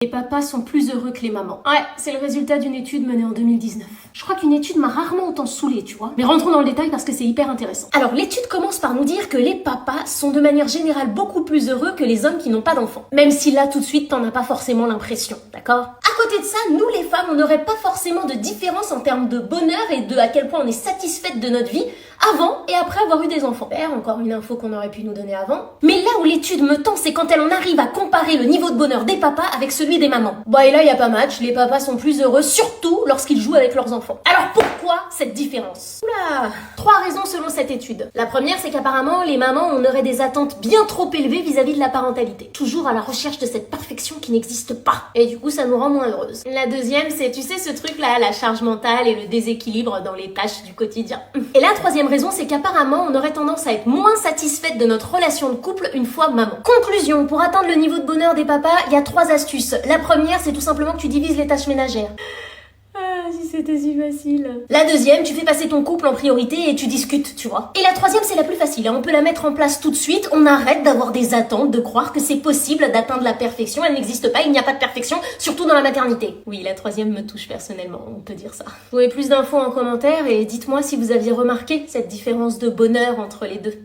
Les papas sont plus heureux que les mamans. Ouais, c'est le résultat d'une étude menée en 2019. Je crois qu'une étude m'a rarement autant saoulée, tu vois. Mais rentrons dans le détail parce que c'est hyper intéressant. Alors, l'étude commence par nous dire que les papas sont de manière générale beaucoup plus heureux que les hommes qui n'ont pas d'enfants. Même si là, tout de suite, t'en as pas forcément l'impression, d'accord? À côté de ça, nous les femmes, on n'aurait pas forcément de différence en termes de bonheur et de à quel point on est satisfaite de notre vie avant et après avoir eu des enfants. Encore une info qu'on aurait pu nous donner avant. Mais là où l'étude me tend, c'est quand elle en arrive à comparer le niveau de bonheur des papas avec celui des mamans. Bah et là, y a pas match, les papas sont plus heureux, surtout lorsqu'ils jouent avec leurs enfants. Alors pourquoi cette différence? Oula, 3 raisons selon cette étude. La première, c'est qu'apparemment, les mamans, on aurait des attentes bien trop élevées vis-à-vis de la parentalité. Toujours à la recherche de cette perfection qui n'existe pas. Et du coup, ça nous rend moins heureuses. La deuxième, c'est, tu sais, ce truc-là, la charge mentale et le déséquilibre dans les tâches du quotidien. Et la troisième raison, c'est qu'apparemment, on aurait tendance à être moins satisfaite de notre relation de couple une fois maman. Conclusion, pour atteindre le niveau de bonheur des papas, il y a 3 astuces. La première, c'est tout simplement que tu divises les tâches ménagères. Ah, si c'était si facile. La deuxième, tu fais passer ton couple en priorité et tu discutes, tu vois. Et la troisième, c'est la plus facile, hein. On peut la mettre en place tout de suite. On arrête d'avoir des attentes, de croire que c'est possible d'atteindre la perfection. Elle n'existe pas, il n'y a pas de perfection, surtout dans la maternité. Oui, la troisième me touche personnellement, on peut dire ça. Vous avez plus d'infos en commentaire et dites-moi si vous aviez remarqué cette différence de bonheur entre les deux.